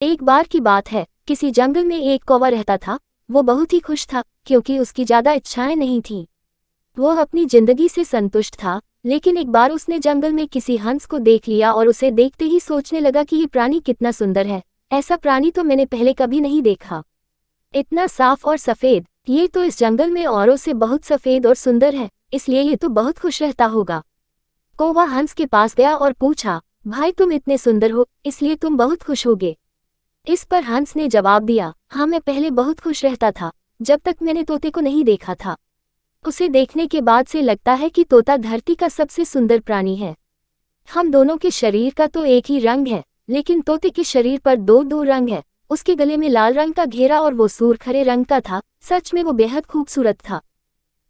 एक बार की बात है, किसी जंगल में एक कौवा रहता था। वो बहुत ही खुश था क्योंकि उसकी ज्यादा इच्छाएं नहीं थीं। वो अपनी जिंदगी से संतुष्ट था, लेकिन एक बार उसने जंगल में किसी हंस को देख लिया और उसे देखते ही सोचने लगा कि ये प्राणी कितना सुंदर है। ऐसा प्राणी तो मैंने पहले कभी नहीं देखा। इतना साफ और सफेद, ये तो इस जंगल में औरों से बहुत सफेद और सुंदर है, इसलिए ये तो बहुत खुश रहता होगा। कौवा हंस के पास गया और पूछा, भाई तुम इतने सुंदर हो, इसलिए तुम बहुत खुश होगे। इस पर हंस ने जवाब दिया, हाँ मैं पहले बहुत खुश रहता था, जब तक मैंने तोते को नहीं देखा था। उसे देखने के बाद से लगता है कि तोता धरती का सबसे सुंदर प्राणी है। हम दोनों के शरीर का तो एक ही रंग है, लेकिन तोते के शरीर पर दो दो रंग है। उसके गले में लाल रंग का घेरा और वो सूरखरे रंग का था। सच में वो बेहद खूबसूरत था।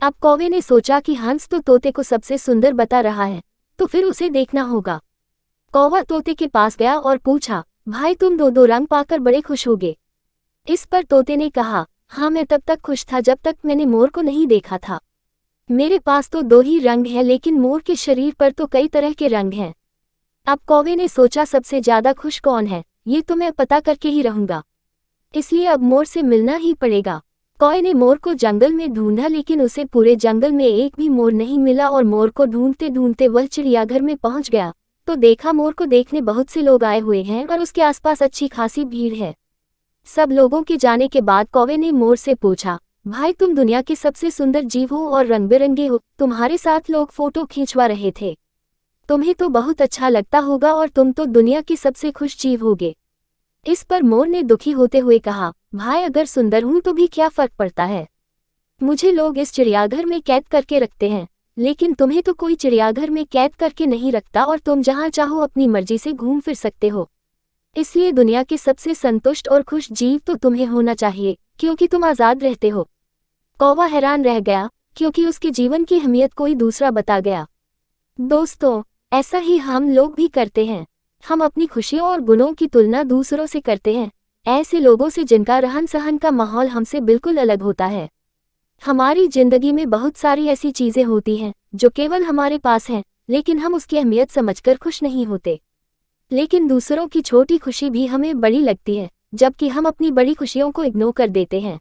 अब कौवे ने सोचा कि हंस तो तोते को सबसे सुंदर बता रहा है, तो फिर उसे देखना होगा। कौवा तोते के पास गया और पूछा, भाई तुम दो दो रंग पाकर बड़े खुश होगे। इस पर तोते ने कहा, हाँ मैं तब तक खुश था जब तक मैंने मोर को नहीं देखा था। मेरे पास तो दो ही रंग हैं, लेकिन मोर के शरीर पर तो कई तरह के रंग हैं। अब कौवे ने सोचा सबसे ज्यादा खुश कौन है, ये तो मैं पता करके ही रहूंगा। इसलिए अब मोर से मिलना ही पड़ेगा। कौवे ने मोर को जंगल में ढूंढा, लेकिन उसे पूरे जंगल में एक भी मोर नहीं मिला और मोर को ढूंढते ढूंढते वह चिड़ियाघर में पहुंच गया तो देखा मोर को देखने बहुत से लोग आए हुए हैं और उसके आसपास अच्छी खासी भीड़ है। सब लोगों के जाने के बाद कौवे ने मोर से पूछा, भाई तुम दुनिया के सबसे सुंदर जीव हो और रंग बिरंगे हो, तुम्हारे साथ लोग फोटो खींचवा रहे थे। तुम्हें तो बहुत अच्छा लगता होगा और तुम तो दुनिया के सबसे खुश जीव होगे। इस पर मोर ने दुखी होते हुए कहा, भाई अगर सुंदर हूं तो भी क्या फर्क पड़ता है। मुझे लोग इस चिड़ियाघर में कैद करके रखते हैं, लेकिन तुम्हें तो कोई चिड़ियाघर में कैद करके नहीं रखता और तुम जहां चाहो अपनी मर्जी से घूम फिर सकते हो। इसलिए दुनिया के सबसे संतुष्ट और खुश जीव तो तुम्हें होना चाहिए, क्योंकि तुम आज़ाद रहते हो। कौवा हैरान रह गया, क्योंकि उसके जीवन की अहमियत कोई दूसरा बता गया। दोस्तों, ऐसा ही हम लोग भी करते हैं। हम अपनी खुशियों और गुणों की तुलना दूसरों से करते हैं, ऐसे लोगों से जिनका रहन सहन का माहौल हमसे बिल्कुल अलग होता है। हमारी जिंदगी में बहुत सारी ऐसी चीजें होती हैं जो केवल हमारे पास हैं, लेकिन हम उसकी अहमियत समझकर खुश नहीं होते। लेकिन दूसरों की छोटी खुशी भी हमें बड़ी लगती है, जबकि हम अपनी बड़ी खुशियों को इग्नोर कर देते हैं।